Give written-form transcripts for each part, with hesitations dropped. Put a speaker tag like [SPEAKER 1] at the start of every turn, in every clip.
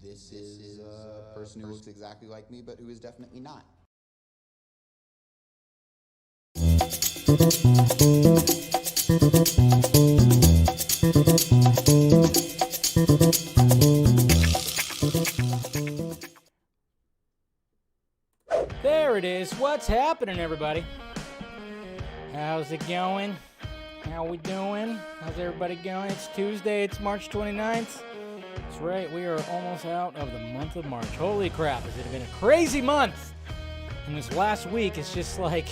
[SPEAKER 1] This is a person who looks exactly like me, but who is definitely not.
[SPEAKER 2] There it is. What's happening, everybody? How's it going? How we doing? How's everybody going? It's Tuesday. It's March 29th. That's right. We are almost out of the month of March. Holy crap. Has it been a crazy month? And this last week is just like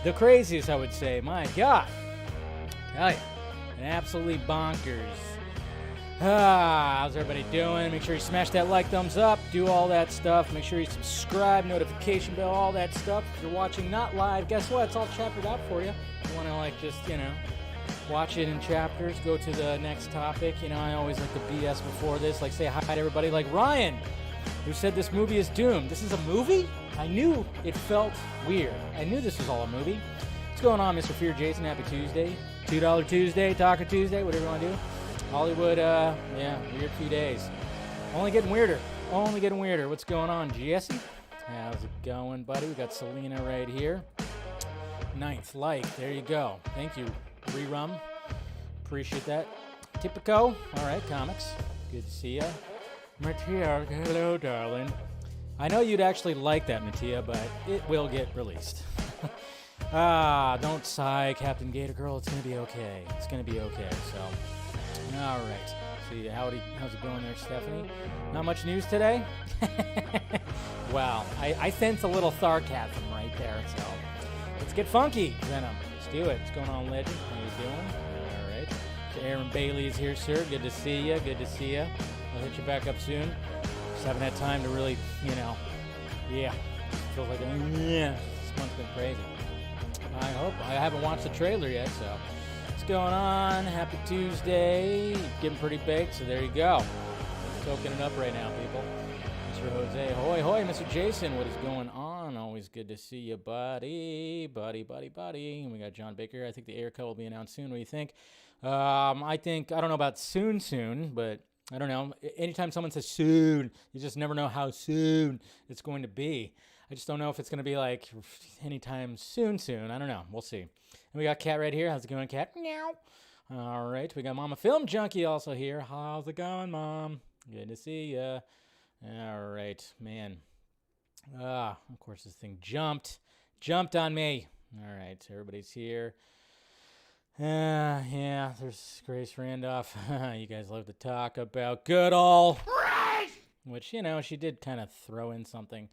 [SPEAKER 2] the craziest, I would say. My God. Tell ya. Absolutely bonkers. How's everybody doing? Make sure you smash that like, thumbs up, do all that stuff. Make sure you subscribe, notification bell, all that stuff. If you're watching not live, guess what? It's all chaptered out for you. You want to just, watch it in chapters, go to the next topic. I always like to BS before this, say hi to everybody. Like Ryan, who said this movie is doomed. This is a movie? I knew it felt weird. I knew this was all a movie. What's going on, Mr. Fear Jason? Happy Tuesday. $2 Tuesday, Taco Tuesday, whatever you want to do. Hollywood, weird few days. Only getting weirder. What's going on, Jesse? How's it going, buddy? We got Selena right here. 9th like. There you go. Thank you, Rerum. Appreciate that. Typico. All right, comics. Good to see ya. Mattia, hello, darling. I know you'd actually like that, Mattia, but it will get released. Don't sigh, Captain Gator Girl. It's going to be okay. So... All right. See, how's it going there, Stephanie? Not much news today? Well, I sense a little sarcasm right there, so let's get funky, Venom. Let's do it. What's going on, Legend? How you doing? All right. So Aaron Bailey is here, sir. Good to see you. I'll hit you back up soon. Just haven't had time to really, feels like, this month's been crazy. I haven't watched the trailer yet, so... going on? Happy Tuesday. Getting pretty baked, so there you go. Soaking it up right now, people. Mr. Jose, hoy, Mr. Jason, what is going on? Always good to see you, buddy. And we got John Baker. I think the air cut will be announced soon. What do you think? I don't know about soon, but I don't know. Anytime someone says soon, you just never know how soon it's going to be. I just don't know if it's going to be like anytime soon. I don't know. We'll see. And we got Cat right here. How's it going, Cat? Meow. All right. We got Mama Film Junkee also here. How's it going, Mom? Good to see ya. All right, man. Of course, this thing jumped on me. All right, so everybody's here. Yeah, there's Grace Randolph. You guys love to talk about good old right, which, you know, she did kind of throw in something.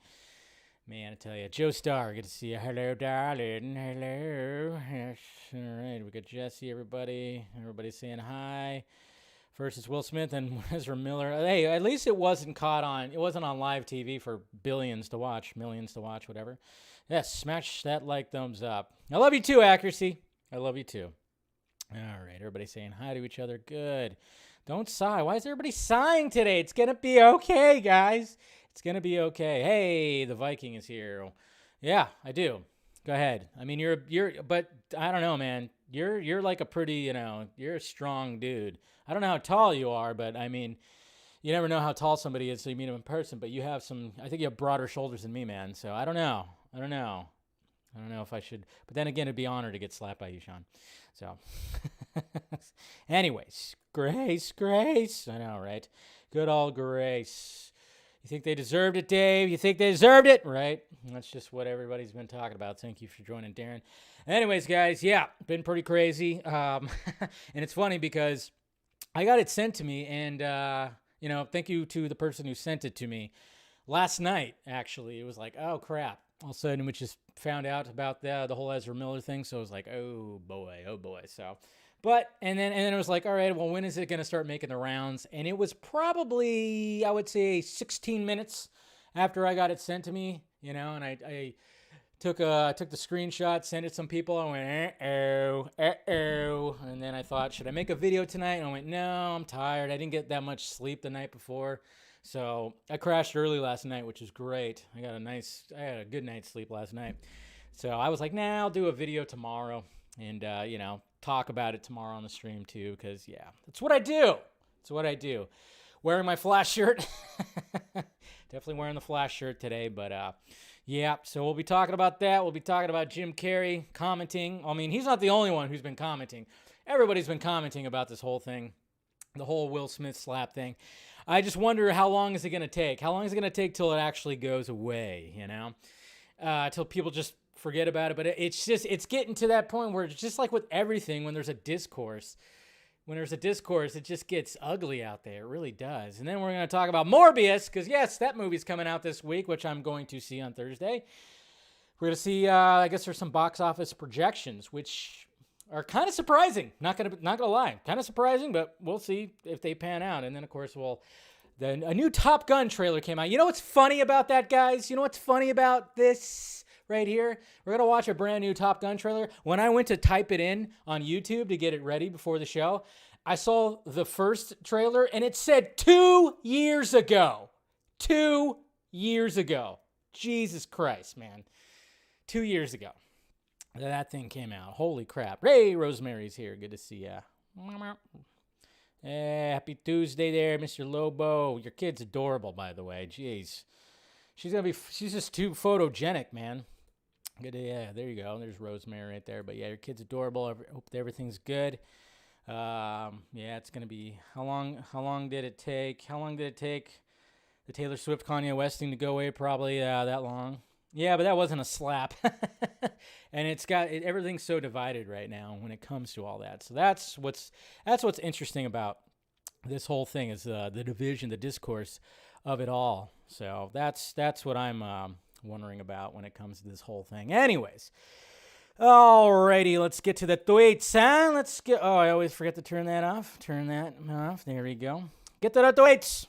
[SPEAKER 2] Man, I tell you, Joe Starr, good to see you. Hello, darling. Hello. Yes. All right, we got Jesse, everybody. Everybody's saying hi. First is Will Smith and Ezra Miller. Hey, at least it wasn't on live TV for millions to watch, whatever. Yes, smash that like thumbs up. I love you too, Accuracy. I love you too. All right, everybody saying hi to each other. Good. Don't sigh. Why is everybody sighing today? It's going to be okay, guys. It's going to be okay. Hey, the Viking is here. Yeah, I do. Go ahead. I mean, but I don't know, man. You're like a pretty, you're a strong dude. I don't know how tall you are, but I mean, you never know how tall somebody is till you meet him in person, but I think you have broader shoulders than me, man. So I don't know if I should, but then again, it'd be an honor to get slapped by you, Sean. So anyways, Grace. I know, right? Good old Grace. You think they deserved it, Dave? You think they deserved it? Right? That's just what everybody's been talking about. Thank you for joining, Darren. Anyways, guys, yeah, been pretty crazy. And it's funny because I got it sent to me, and, thank you to the person who sent it to me last night, actually. It was like, oh, crap. All of a sudden, we just found out about the whole Ezra Miller thing, so it was like, oh, boy. So, and then it was like, all right, well, when is it going to start making the rounds? And it was probably, I would say, 16 minutes after I got it sent to me, and I took the screenshot, sent it to some people. I went, uh-oh. And then I thought, should I make a video tonight? And I went, no, I'm tired. I didn't get that much sleep the night before. So I crashed early last night, which was great. I had a good night's sleep last night. So I was like, nah, I'll do a video tomorrow and, talk about it tomorrow on the stream too. Because, yeah, that's what I do. Wearing my Flash shirt. Definitely wearing the Flash shirt today, but, yeah, so we'll be talking about that. We'll be talking about Jim Carrey commenting. I mean, he's not the only one who's been commenting. Everybody's been commenting about this whole thing, the whole Will Smith slap thing. I just wonder how long is it going to take? How long is it going to take till it actually goes away, till people just forget about it. But it's getting to that point where it's just like with everything, when there's a discourse, it just gets ugly out there. It really does. And then we're going to talk about Morbius, because, yes, that movie's coming out this week, which I'm going to see on Thursday. We're going to see, I guess there's some box office projections, which are kind of surprising. Not gonna lie. Kind of surprising, but we'll see if they pan out. And then, of course, a new Top Gun trailer came out. You know what's funny about that, guys? You know what's funny about this right here? We're going to watch a brand new Top Gun trailer. When I went to type it in on YouTube to get it ready before the show, I saw the first trailer, and it said 2 years ago. 2 years ago. Jesus Christ, man. 2 years ago that thing came out. Holy crap. Ray Rosemary's here. Good to see ya. Happy Tuesday there, Mr. Lobo. Your kid's adorable, by the way. Jeez. She's just too photogenic, man. Good. Yeah, there you go. There's Rosemary right there. But yeah, your kid's adorable. I hope everything's good. Yeah, it's gonna be. How long did it take? The Taylor Swift Kanye West thing to go away? Probably that long. Yeah, but that wasn't a slap. And everything's so divided right now when it comes to all that. So that's what's interesting about this whole thing is the division, the discourse of it all. So that's what I'm wondering about when it comes to this whole thing. Anyways, alrighty, let's get to the tweets, huh? I always forget to turn that off. Turn that off. There we go. Get to the tweets.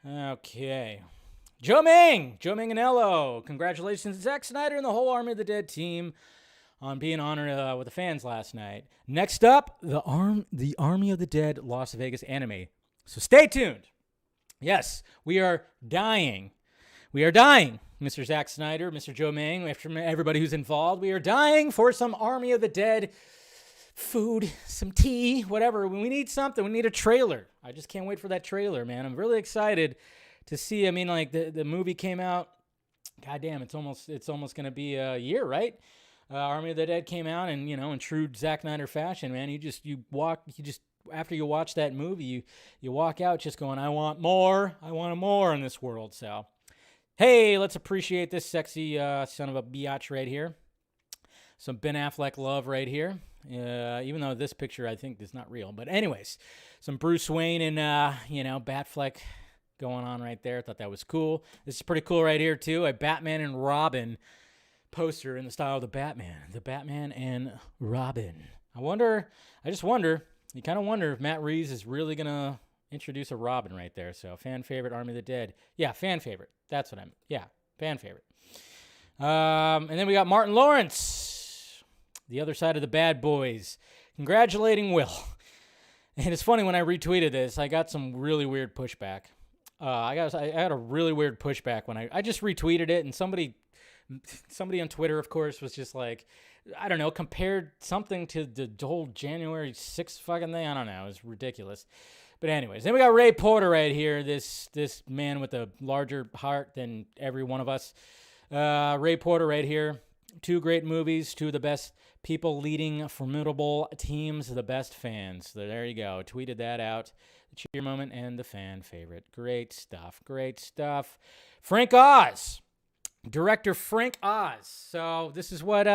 [SPEAKER 2] Okay. Joe Ming Anello. Congratulations to Zack Snyder and the whole Army of the Dead team on being honored with the fans last night. Next up, the Army of the Dead Las Vegas anime. So stay tuned. Yes, we are dying. Mr. Zack Snyder, Mr. Joe Ming, everybody who's involved. We are dying for some Army of the Dead food, some tea, whatever. We need something. We need a trailer. I just can't wait for that trailer, man. I'm really excited to see. I mean, like the movie came out God damn, it's almost going to be a year, right? Army of the Dead came out, and in true Zack Snyder fashion, man, after you watch that movie, you walk out just going, I want more in this world. So, hey, let's appreciate this sexy son of a biatch right here. Some Ben Affleck love right here. Even though this picture I think is not real, but anyways, some Bruce Wayne and Batfleck going on right there. I thought that was cool. This is pretty cool right here too. A Batman and Robin poster in the style of the Batman and Robin. I just wonder, you kind of wonder if Matt Reeves is really going to introduce a Robin right there. So fan favorite, Army of the Dead. Yeah, fan favorite. That's what fan favorite. And then we got Martin Lawrence, the other side of the bad boys, congratulating Will. And it's funny, when I retweeted this, I got some really weird pushback. I had a really weird pushback when I just retweeted it, and somebody on Twitter, of course, was just like, I don't know, compared something to the whole January 6th fucking thing. I don't know. It was ridiculous. But anyways, then we got Ray Porter right here, this man with a larger heart than every one of us. Ray Porter right here. 2 great movies, 2 of the best people leading formidable teams, the best fans. So there you go. Tweeted that out. The cheer moment and the fan favorite. Great stuff. Frank Oz. Director Frank Oz. So this is what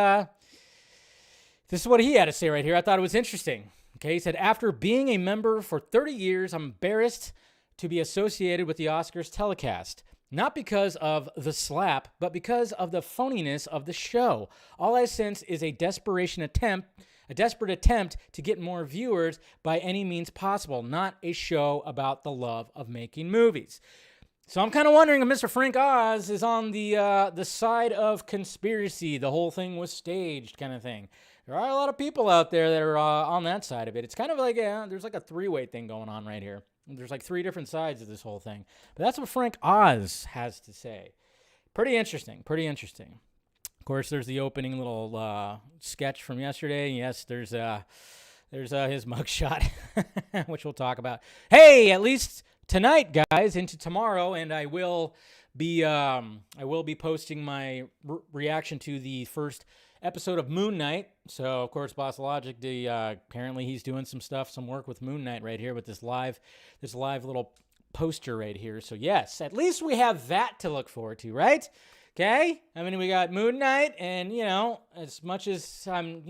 [SPEAKER 2] he had to say right here. I thought it was interesting. Okay, he said, after being a member for 30 years, I'm embarrassed to be associated with the Oscars telecast. Not because of the slap, but because of the phoniness of the show. All I sense is a desperate attempt to get more viewers by any means possible, not a show about the love of making movies. So I'm kind of wondering if Mr. Frank Oz is on the side of conspiracy. The whole thing was staged kind of thing. There are a lot of people out there that are on that side of it. It's kind of like, there's like a 3-way thing going on right here. There's like 3 different sides of this whole thing. But that's what Frank Oz has to say. Pretty interesting. Of course, there's the opening little sketch from yesterday. Yes, there's his mugshot, which we'll talk about. Hey, at least tonight, guys, into tomorrow, and I will be posting my reaction to the first episode of Moon Knight. So, of course, Boss Logic, apparently he's doing some work with Moon Knight right here with this live little poster right here. So, yes, at least we have that to look forward to, right? Okay? I mean, we got Moon Knight, and, as much as I'm,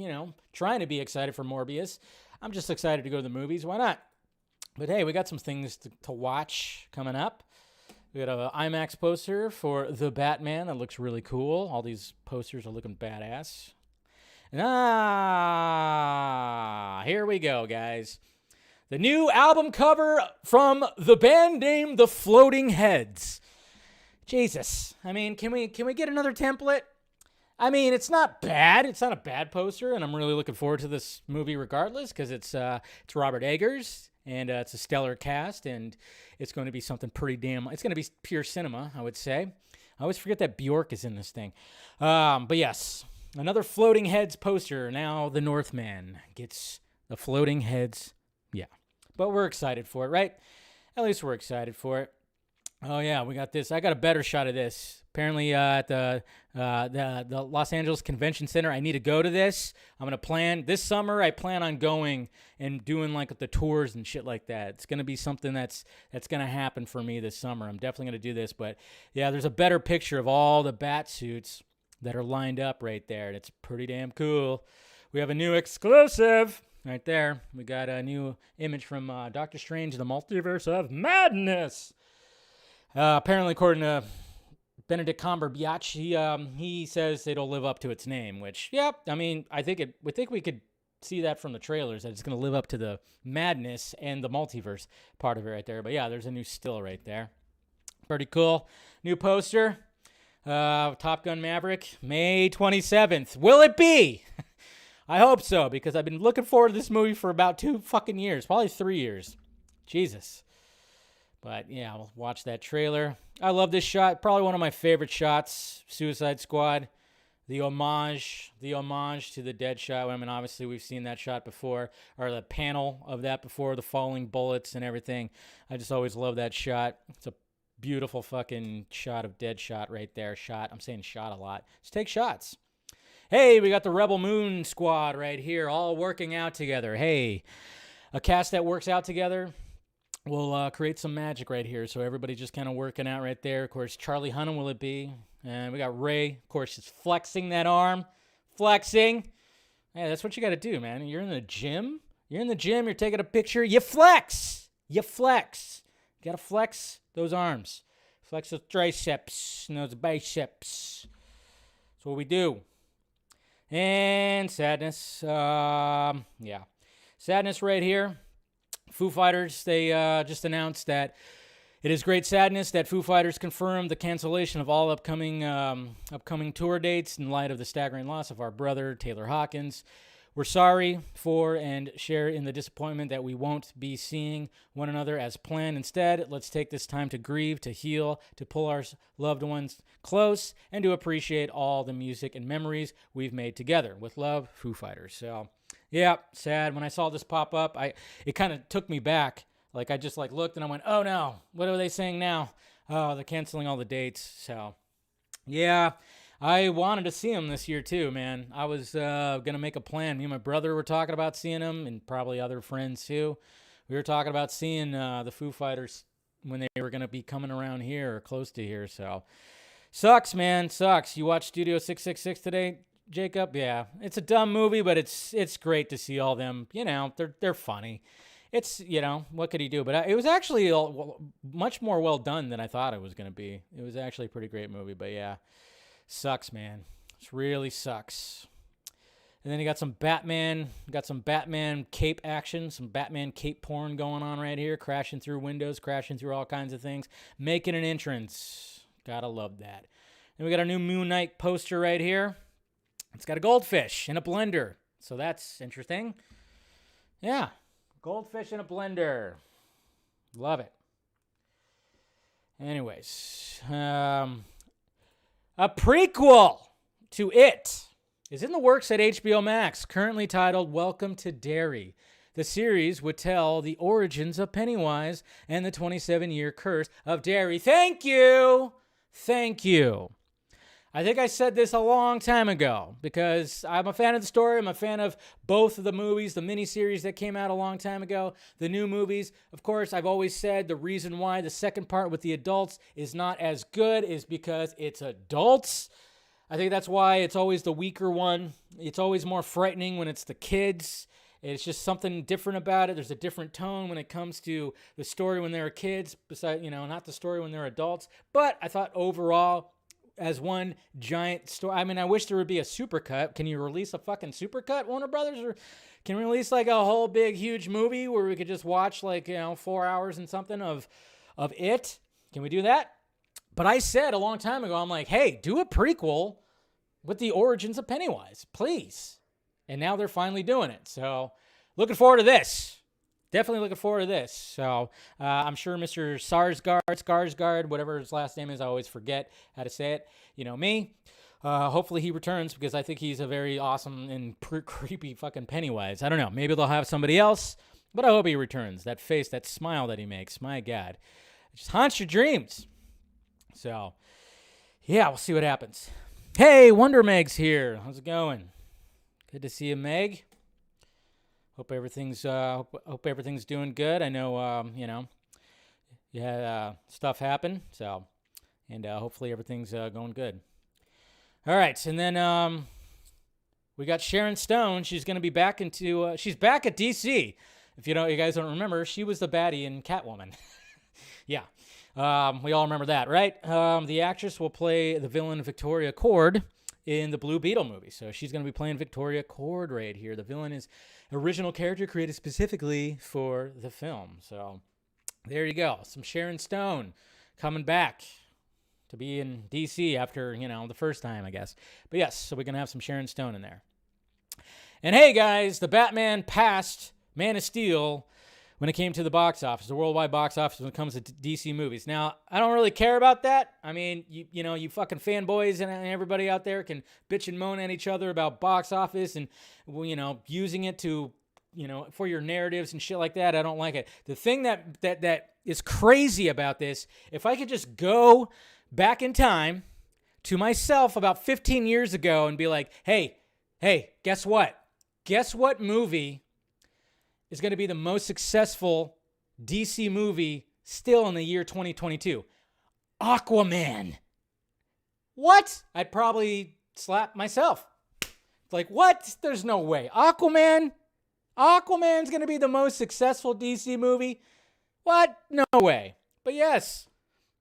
[SPEAKER 2] trying to be excited for Morbius, I'm just excited to go to the movies. Why not? But, hey, we got some things to watch coming up. We got an IMAX poster for The Batman that looks really cool. All these posters are looking badass. And here we go, guys. The new album cover from the band named The Floating Heads. Jesus. I mean, can we get another template? I mean, it's not bad. It's not a bad poster, and I'm really looking forward to this movie regardless, because it's Robert Eggers. And it's a stellar cast, and it's going to be something pretty damn... It's going to be pure cinema, I would say. I always forget that Bjork is in this thing. But yes, another Floating Heads poster. Now the Northman gets the Floating Heads. Yeah. But we're excited for it, right? At least we're excited for it. Oh, yeah, we got this. I got a better shot of this. Apparently at the Los Angeles Convention Center, I need to go to this. I'm going to plan. This summer, I plan on going and doing like the tours and shit like that. It's going to be something that's going to happen for me this summer. I'm definitely going to do this. But, yeah, there's a better picture of all the bat suits that are lined up right there. And it's pretty damn cool. We have a new exclusive right there. We got a new image from Doctor Strange, the Multiverse of Madness. Apparently, according to Benedict Cumberbatch, he says it'll live up to its name, which, yep, I mean, I think we could see that from the trailers, that it's going to live up to the madness and the multiverse part of it right there. But, yeah, there's a new still right there. Pretty cool. New poster. Top Gun Maverick, May 27th. Will it be? I hope so, because I've been looking forward to this movie for about 2 fucking years, probably 3 years. Jesus. But, yeah, we'll watch that trailer. I love this shot. Probably one of my favorite shots, Suicide Squad. The homage to the dead shot. I mean, obviously, we've seen that shot before, or the panel of that before, the falling bullets and everything. I just always love that shot. It's a Beautiful fucking shot of Deadshot right there. Shot. I'm saying shot a lot. Just take shots. Hey, we got the Rebel Moon squad right here, all working out together. Hey, a cast that works out together will create some magic right here. So everybody just kind of working out right there. Of course, Charlie Hunnam will it be? And we got Ray, of course, just flexing that arm. Flexing. Hey, that's what you got to do, man. You're in the gym. You're taking a picture. You flex. You got to flex those arms. Flex those triceps and those biceps. That's what we do. And sadness. Yeah. Sadness right here. Foo Fighters, they just announced that it is great sadness that Foo Fighters confirmed the cancellation of all upcoming tour dates in light of the staggering loss of our brother, Taylor Hawkins. We're sorry for and share in the disappointment that we won't be seeing one another as planned. Instead, let's take this time to grieve, to heal, to pull our loved ones close, and to appreciate all the music and memories we've made together. With love, Foo Fighters. So, yeah, sad. When I saw this pop up, it kind of took me back. Like, I just looked and I went, oh no, what are they saying now? Oh, they're canceling all the dates. So, yeah. I wanted to see him this year too, man. I was going to make a plan. Me and my brother were talking about seeing him, and probably other friends too. We were talking about seeing the Foo Fighters when they were going to be coming around here or close to here. So, sucks, man. Sucks. You watched Studio 666 today, Jacob? Yeah. It's a dumb movie, but it's great to see all them. You know, they're funny. It's, what could he do? But it was actually much more well done than I thought it was going to be. It was actually a pretty great movie, but yeah. Sucks, man. It really sucks. And then you got some Batman cape action, some Batman cape porn going on right here, crashing through windows, crashing through all kinds of things, making an entrance. Gotta love that. Then we got our new Moon Knight poster right here. It's got a goldfish in a blender, so that's interesting. Yeah, goldfish in a blender. Love it. Anyways, a prequel to It is in the works at HBO Max, currently titled Welcome to Derry. The series would tell the origins of Pennywise and the 27-year curse of Derry. Thank you. I think I said this a long time ago because I'm a fan of the story. I'm a fan of both of the movies, the miniseries that came out a long time ago, the new movies. Of course, I've always said the reason why the second part with the adults is not as good is because it's adults. I think that's why it's always the weaker one. It's always more frightening when it's the kids. It's just something different about it. There's a different tone when it comes to the story when they're kids, besides, not the story when they're adults. But I thought overall, as one giant story. I mean, I wish there would be a supercut. Can you release a fucking supercut, Warner Brothers? Or can we release a whole big, huge movie where we could just watch 4 hours and something of it? Can we do that? But I said a long time ago, I'm like, hey, do a prequel with the origins of Pennywise, please. And now they're finally doing it. So looking forward to this. Definitely looking forward to this. So I'm sure Mr. Skarsgård, whatever his last name is, I always forget how to say it. Me. Hopefully he returns because I think he's a very awesome and creepy fucking Pennywise. I don't know. Maybe they'll have somebody else, but I hope he returns. That face, that smile that he makes, my God. It just haunts your dreams. So, yeah, we'll see what happens. Hey, Wonder Meg's here. How's it going? Good to see you, Meg. Hope everything's doing good. I know you had stuff happen, so and hopefully everything's going good. All right, and then we got Sharon Stone. She's going to be back she's back at DC. If you guys don't remember, she was the baddie in Catwoman. Yeah, we all remember that, right? The actress will play the villain Victoria Cord in the Blue Beetle movie. So she's going to be playing Victoria Cord right here. The villain is original character created specifically for the film. So there you go. Some Sharon Stone coming back to be in DC after, the first time, I guess. But yes, so we're going to have some Sharon Stone in there. And hey, guys, the Batman passed Man of Steel when it came to the box office, the worldwide box office when it comes to DC movies. Now, I don't really care about that. I mean, you fucking fanboys and everybody out there can bitch and moan at each other about box office and, using it to, for your narratives and shit like that. I don't like it. The thing that is crazy about this, if I could just go back in time to myself about 15 years ago and be like, hey, guess what? Guess what movie is going to be the most successful DC movie still in the year 2022? Aquaman. What? I'd probably slap myself. Like, what? There's no way. Aquaman's going to be the most successful DC movie? What? No way. But yes,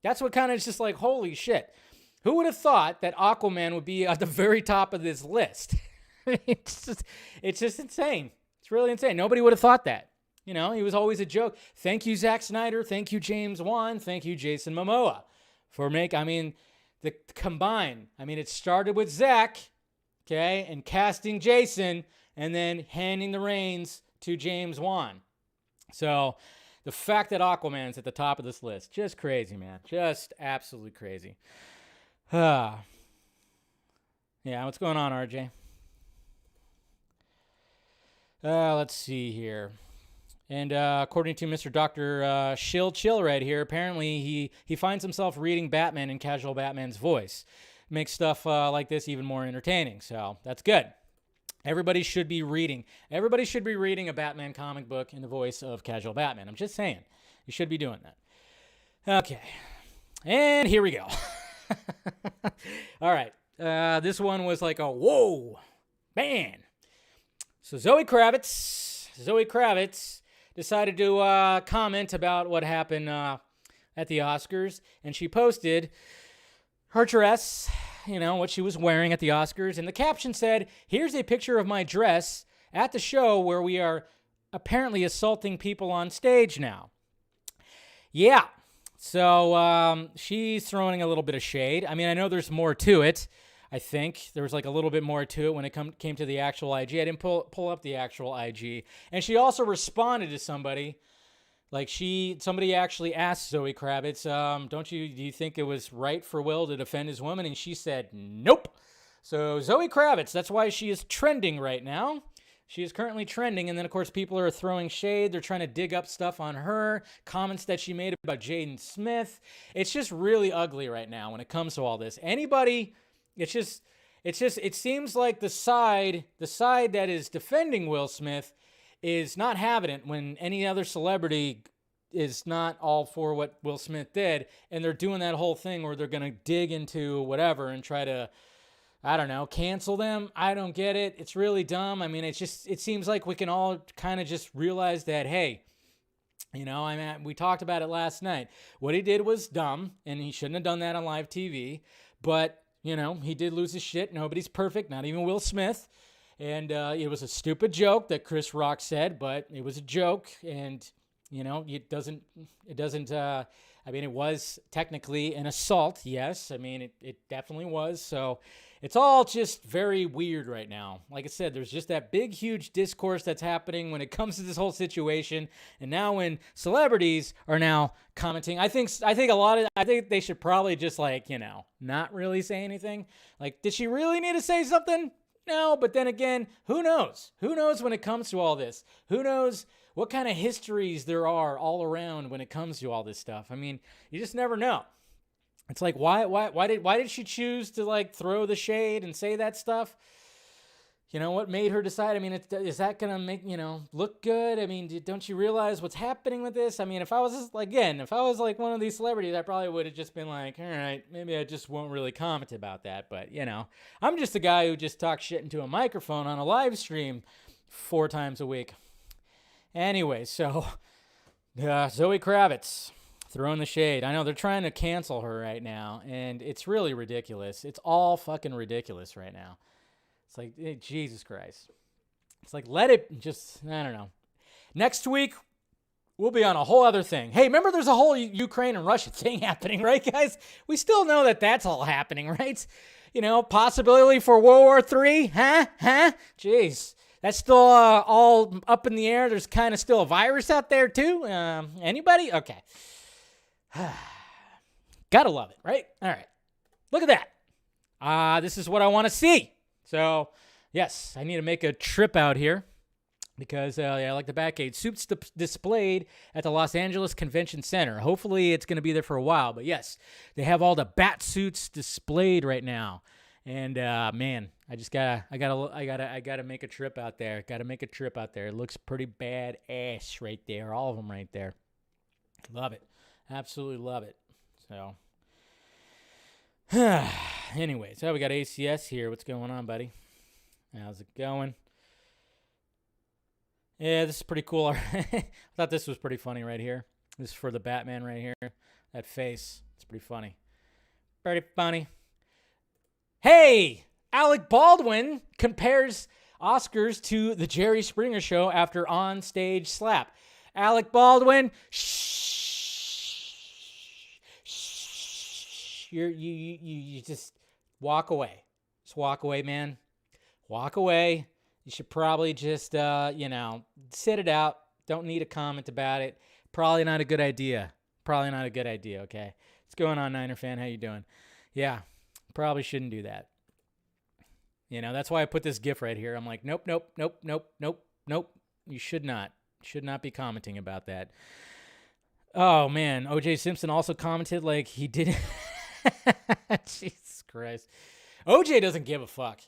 [SPEAKER 2] that's what kind of just like, holy shit. Who would have thought that Aquaman would be at the very top of this list? It's just insane. It's really insane. Nobody would have thought that. He was always a joke. Thank you, Zack Snyder. Thank you, James Wan. Thank you, Jason Momoa. The combine. It started with Zack, okay, and casting Jason, and then handing the reins to James Wan. So the fact that Aquaman's at the top of this list, just crazy, man. Just absolutely crazy. Yeah, what's going on, RJ? Let's see here. And according to Mr. Dr. Chill right here, apparently he finds himself reading Batman in casual Batman's voice. Makes stuff like this even more entertaining. So that's good. Everybody should be reading a Batman comic book in the voice of casual Batman. I'm just saying. You should be doing that. Okay. And here we go. All right. This one was like a whoa, man. So Zoe Kravitz decided to comment about what happened at the Oscars, and she posted her dress, what she was wearing at the Oscars, and the caption said, "Here's a picture of my dress at the show where we are apparently assaulting people on stage now." Yeah. So she's throwing a little bit of shade. I know there's more to it. I think there was like a little bit more to it when it came to the actual IG. I didn't pull up the actual IG. And she also responded to somebody. Like somebody actually asked Zoe Kravitz, do you think it was right for Will to defend his woman? And she said, nope. So Zoe Kravitz, that's why she is trending right now. She is currently trending, and then, of course, people are throwing shade. They're trying to dig up stuff on her, comments that she made about Jaden Smith. It's just really ugly right now when it comes to all this. It seems like the side that is defending Will Smith is not having it when any other celebrity is not all for what Will Smith did, and they're doing that whole thing where they're going to dig into whatever and try to, I don't know, cancel them. I don't get it. It's really dumb. It seems like we can all kind of just realize that, hey, we talked about it last night. What he did was dumb, and he shouldn't have done that on live TV. But, he did lose his shit. Nobody's perfect, not even Will Smith. And it was a stupid joke that Chris Rock said, but it was a joke. And, it was technically an assault, yes. It definitely was. So it's all just very weird right now. Like I said, there's just that big, huge discourse that's happening when it comes to this whole situation. And now when celebrities are now commenting, I think they should probably just not really say anything. Like, did she really need to say something? No, but then again, who knows? Who knows when it comes to all this? Who knows what kind of histories there are all around when it comes to all this stuff? You just never know. It's like, why did she choose to throw the shade and say that stuff? What made her decide? Is that gonna make look good? Don't you realize what's happening with this? If I was one of these celebrities, I probably would have just been like, all right, maybe I just won't really comment about that. But I'm just a guy who just talks shit into a microphone on a live stream 4 times a week. Anyway, so Zoe Kravitz throwing the shade. I know they're trying to cancel her right now, and it's really ridiculous. It's all fucking ridiculous right now. It's like, Jesus Christ. It's like, let it just, I don't know. Next week, we'll be on a whole other thing. Hey, remember there's a whole Ukraine and Russia thing happening, right, guys? We still know that that's all happening, right? Possibility for World War III? Huh? Jeez. That's still all up in the air. There's kind of still a virus out there, too. Anybody? Okay. Gotta love it, right? All right. Look at that. This is what I want to see. So, yes, I need to make a trip out here. because I like the Batcade. Suits displayed at the Los Angeles Convention Center. Hopefully it's going to be there for a while. But yes, they have all the bat suits displayed right now. And man, I gotta make a trip out there. It looks pretty badass right there. All of them right there. Love it. Absolutely love it. So anyways, we got ACS here. What's going on, buddy? How's it going? Yeah, this is pretty cool. I thought this was pretty funny right here. This is for the Batman right here. That face. It's pretty funny. Pretty funny. Hey! Alec Baldwin compares Oscars to the Jerry Springer Show after on-stage slap. Alec Baldwin, you just walk away. Just walk away, man. Walk away. You should probably just, sit it out. Don't need a comment about it. Probably not a good idea. Okay? What's going on, Niner fan? How you doing? Yeah, probably shouldn't do that. That's why I put this GIF right here. I'm like, nope. You should not. Should not be commenting about that. Oh, man. O.J. Simpson also commented like he didn't. Jesus Christ. O.J. doesn't give a fuck.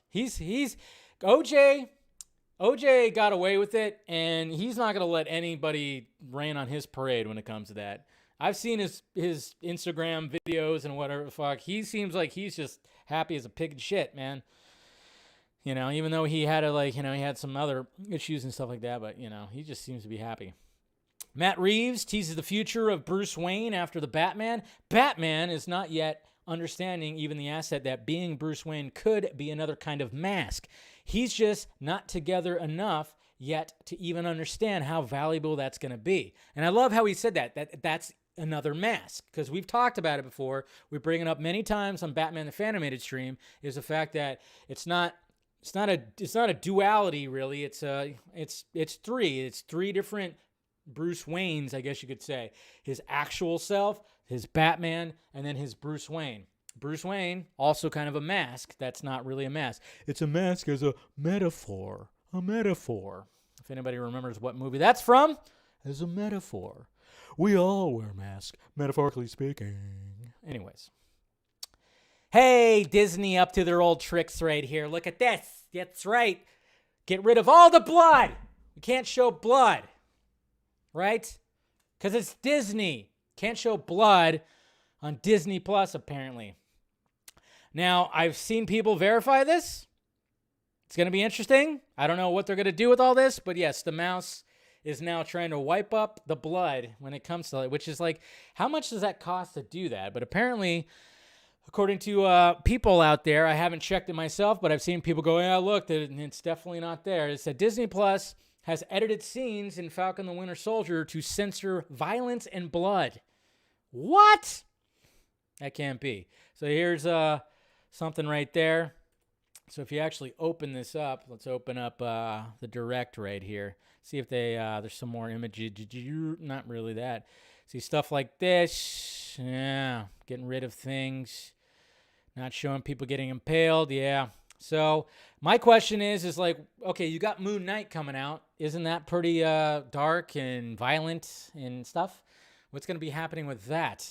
[SPEAKER 2] OJ got away with it, and he's not going to let anybody rain on his parade when it comes to that. I've seen his Instagram videos and whatever the fuck. He seems like he's just happy as a pig in shit, man. Even though he had he had some other issues and stuff like that, but, he just seems to be happy. Matt Reeves teases the future of Bruce Wayne after the Batman. Batman is not yet understanding even the asset that being Bruce Wayne could be another kind of mask. He's just not together enough yet to even understand how valuable that's going to be. And I love how he said that's another mask, because we've talked about it before. We bring it up many times on Batman the Fanimated stream, is the fact that it's not a duality really. It's three different Bruce Waynes, I guess you could say. His actual self, his Batman, and then his Bruce Wayne. Bruce Wayne, also kind of a mask. That's not really a mask. It's a mask as a metaphor. A metaphor. If anybody remembers what movie that's from, as a metaphor. We all wear masks, metaphorically speaking. Anyways. Hey, Disney up to their old tricks right here. Look at this. That's right. Get rid of all the blood. You can't show blood. Right? Because it's Disney. Can't show blood on Disney Plus, apparently. Now, I've seen people verify this. It's going to be interesting. I don't know what they're going to do with all this, but yes, the mouse is now trying to wipe up the blood when it comes to it, which is like, how much does that cost to do that? But apparently, according to people out there, I haven't checked it myself, but I've seen people go, yeah, look, it's definitely not there. It said Disney Plus has edited scenes in Falcon the Winter Soldier to censor violence and blood. What? That can't be. So here's something right there. So if you actually open this up, let's open up the direct right here. See if there's some more images. Not really that. See stuff like this. Yeah, getting rid of things. Not showing people getting impaled. Yeah. So my question is like, okay, you got Moon Knight coming out. Isn't that pretty dark and violent and stuff? What's going to be happening with that?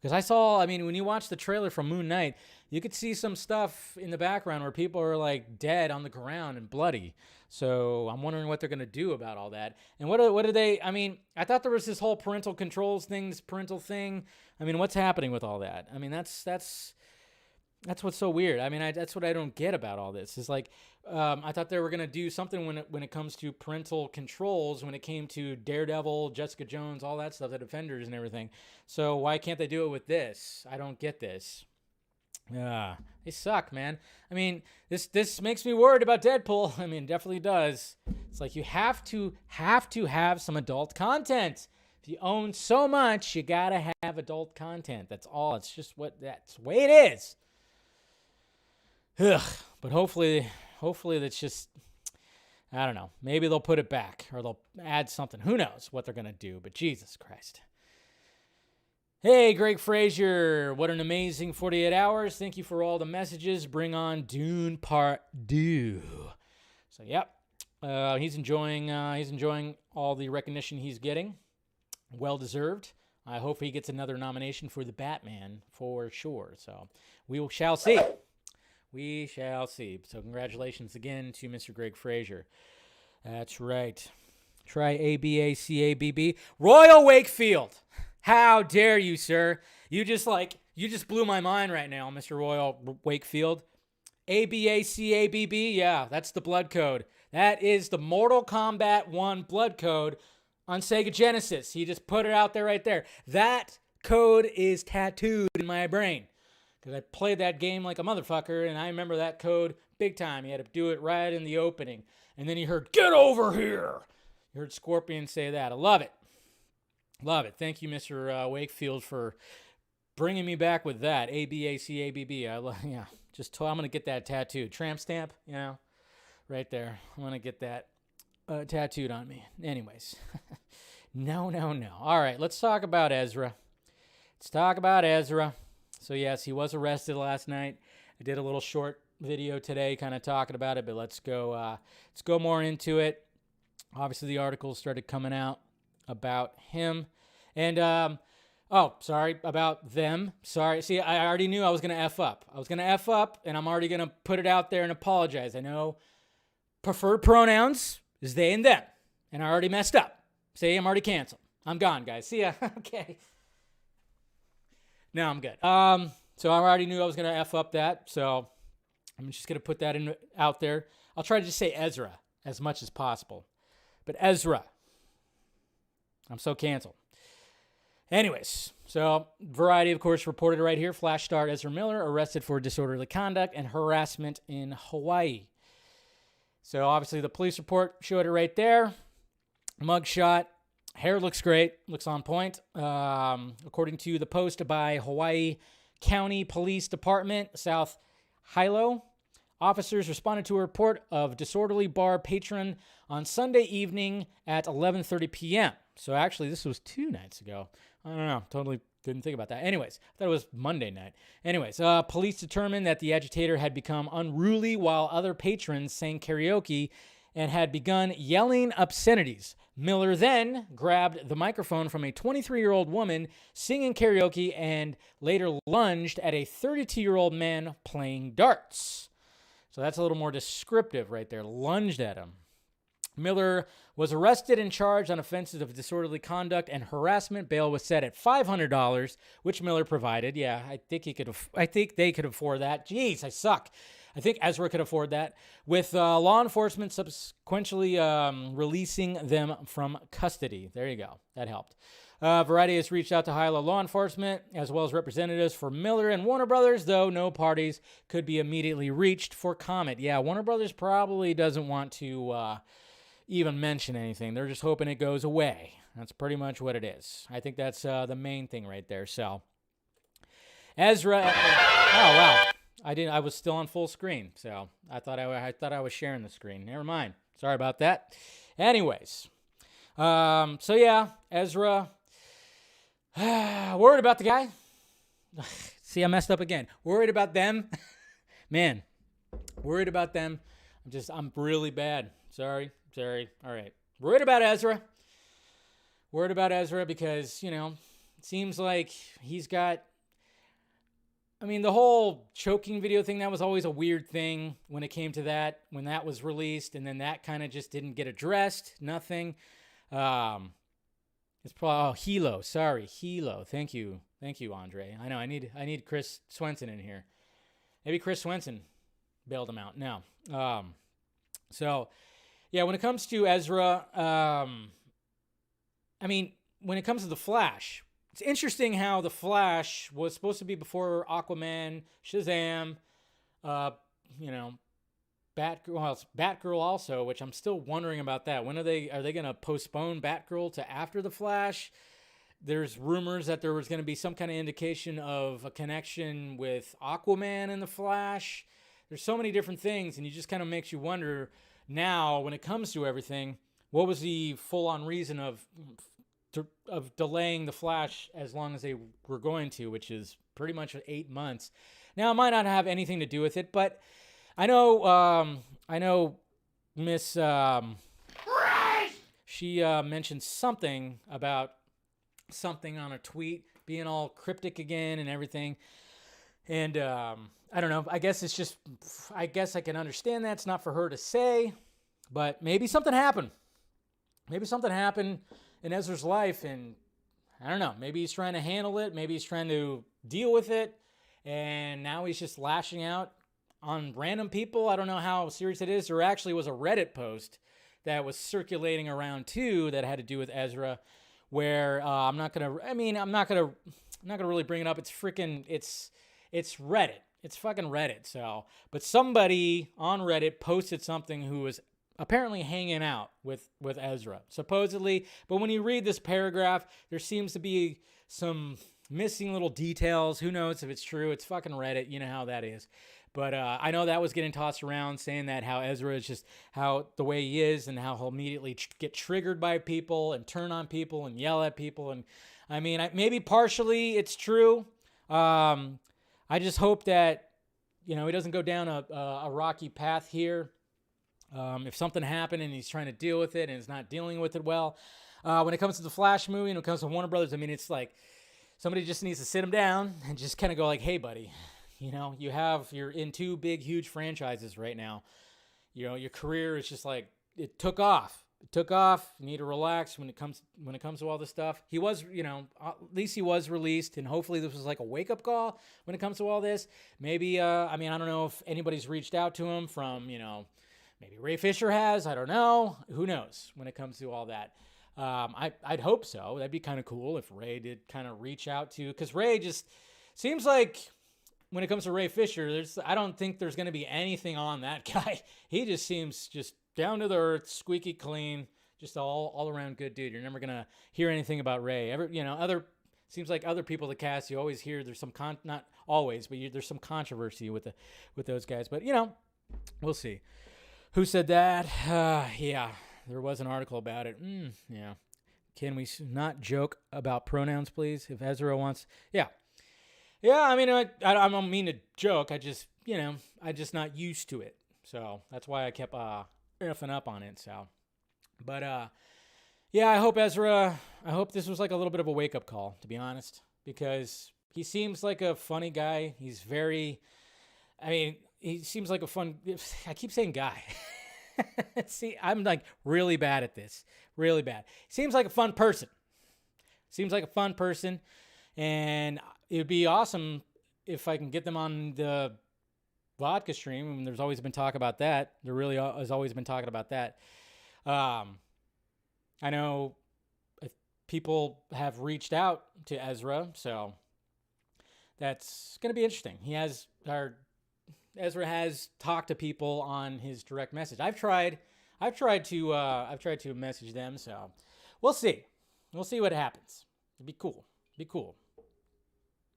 [SPEAKER 2] Because when you watch the trailer for Moon Knight, you could see some stuff in the background where people are like dead on the ground and bloody. So I'm wondering what they're going to do about all that. And what do they, I thought there was this whole parental controls thing, this parental thing. What's happening with all that? That's what's so weird. That's what I don't get about all this. Is like, I thought they were going to do something when it comes to parental controls, when it came to Daredevil, Jessica Jones, all that stuff, the Defenders and everything. So why can't they do it with this? I don't get this. They suck, man. This makes me worried about Deadpool. It definitely does. It's like you have to have some adult content. If you own so much, you gotta have adult content. That's all. It's just that's the way it is. Ugh. But hopefully that's just, I don't know. Maybe they'll put it back or they'll add something. Who knows what they're gonna do? But Jesus Christ. Hey, Greg Frazier, what an amazing 48 hours. Thank you for all the messages. Bring on Dune Part 2. So, yep, He's enjoying all the recognition he's getting. Well deserved. I hope he gets another nomination for the Batman for sure. So we shall see. We shall see. So congratulations again to Mr. Greg Fraser. That's right. Try ABACABB. Royal Wakefield. How dare you, sir? You just blew my mind right now, Mr. Royal Wakefield. ABACABB. Yeah, that's the blood code. That is the Mortal Kombat 1 blood code on Sega Genesis. He just put it out there right there. That code is tattooed in my brain because I played that game like a motherfucker, and I remember that code big time. You had to do it right in the opening. And then you heard, "Get over here." You heard Scorpion say that. I love it. Love it. Thank you, Mr. Wakefield, for bringing me back with that. ABACABB. Yeah, I'm going to get that tattooed. Tramp stamp, right there. I'm going to get that tattooed on me. Anyways. No. All right, let's talk about Ezra. So, yes, he was arrested last night. I did a little short video today kind of talking about it, but let's go more into it. Obviously, the articles started coming out about him. And, about them. Sorry. See, I already knew I was going to F up. And I'm already going to put it out there and apologize. I know preferred pronouns is they and them. And I already messed up. See, I'm already canceled. I'm gone, guys. See ya. Okay. No, I'm good. So I already knew I was going to F up that. So I'm just going to put that out there. I'll try to just say Ezra as much as possible. But Ezra. I'm so canceled. Anyways, so Variety, of course, reported right here. Flash star Ezra Miller arrested for disorderly conduct and harassment in Hawaii. So obviously the police report showed it right there. Mugshot. Hair looks great. Looks on point. According to the post by Hawaii County Police Department, South Hilo, officers responded to a report of disorderly bar patron on Sunday evening at 11:30 p.m. So actually, this was 2 nights ago. I don't know. Totally didn't think about that. Anyways, I thought it was Monday night. Anyways, police determined that the agitator had become unruly while other patrons sang karaoke and had begun yelling obscenities. Miller then grabbed the microphone from a 23-year-old woman singing karaoke and later lunged at a 32-year-old man playing darts. So that's a little more descriptive right there. Lunged at him. Miller was arrested and charged on offenses of disorderly conduct and harassment. Bail was set at $500, which Miller provided. Yeah, I think they could afford that. Jeez, I suck. I think Ezra could afford that, with law enforcement subsequently releasing them from custody. There you go. That helped. Variety has reached out to Hilo law enforcement as well as representatives for Miller and Warner Brothers, though no parties could be immediately reached for comment. Yeah, Warner Brothers probably doesn't want to even mention anything. They're just hoping it goes away. That's pretty much what it is. I think that's the main thing right there. So, Ezra. Oh wow. I was still on full screen, so I thought I was sharing the screen. Never mind. Sorry about that. Anyways, so yeah, Ezra. Worried about the guy. See, I messed up again. Worried about them. Man, worried about them. I'm really bad. Sorry. All right. Worried about Ezra because, it seems like he's got. I mean, the whole choking video thing, that was always a weird thing when it came to that, when that was released, and then that kind of just didn't get addressed. Nothing. It's probably, Hilo. Sorry, Hilo. Thank you, Andre. I know, I need Chris Swenson in here. Maybe Chris Swenson bailed him out. No. So, yeah, when it comes to Ezra, when it comes to The Flash, it's interesting how The Flash was supposed to be before Aquaman, Shazam, Batgirl. Well, it's Batgirl also, which I'm still wondering about that. When are they going to postpone Batgirl to after The Flash? There's rumors that there was going to be some kind of indication of a connection with Aquaman and The Flash. There's so many different things, and it just kind of makes you wonder now, when it comes to everything, what was the full-on reason of delaying The Flash as long as they were going to, which is pretty much 8 months. Now, it might not have anything to do with it, but I know Miss she mentioned something about something on a tweet being all cryptic again and everything. And I don't know. I guess I can understand that. It's not for her to say, but maybe something happened. Maybe something happened in Ezra's life, and I don't know. Maybe he's trying to handle it. Maybe he's trying to deal with it, and now he's just lashing out on random people. I don't know how serious it is. There actually was a Reddit post that was circulating around too that had to do with Ezra, where I'm not gonna really bring it up. It's Reddit. It's fucking Reddit. So, but somebody on Reddit posted something who was apparently hanging out with Ezra, supposedly. But when you read this paragraph, there seems to be some missing little details. Who knows if it's true? It's fucking Reddit. You know how that is. But I know that was getting tossed around, saying that how Ezra is just how the way he is and how he'll immediately get triggered by people and turn on people and yell at people. And I mean, maybe partially it's true. I just hope that, he doesn't go down a rocky path here. If something happened and he's trying to deal with it and is not dealing with it well. When it comes to the Flash movie and when it comes to Warner Brothers, I mean, it's like somebody just needs to sit him down and just kind of go like, hey, buddy, you're in two big, huge franchises right now. Your career is just like, it took off. You need to relax when it comes to all this stuff. He was, at least he was released, and hopefully this was like a wake-up call when it comes to all this. Maybe, I don't know if anybody's reached out to him from, maybe Ray Fisher has. I don't know. Who knows when it comes to all that. I'd hope so. That'd be kind of cool if Ray did kind of reach out to, because Ray just seems like, when it comes to Ray Fisher, I don't think there's going to be anything on that guy. He just seems just down to the earth, squeaky clean, just all around good dude. You're never going to hear anything about Ray. Seems like other people that cast, you always hear there's some not always, but there's some controversy with those guys. But we'll see. Who said that? Yeah, there was an article about it. Yeah. Can we not joke about pronouns, please? If Ezra wants, yeah. Yeah, I mean, I don't mean to joke. I just, I'm just not used to it. So that's why I kept riffing up on it. So, but yeah, I hope this was like a little bit of a wake-up call, to be honest, because he seems like a funny guy. He seems like a fun, I keep saying guy. See, I'm like really bad at this. Really bad. Seems like a fun person. And it would be awesome if I can get them on the vodka stream. I mean, there's always been talk about that. There really has always been talking about that. I know people have reached out to Ezra, so that's going to be interesting. Ezra has talked to people on his direct message. I've tried to message them, so we'll see. We'll see what happens. It'd be cool.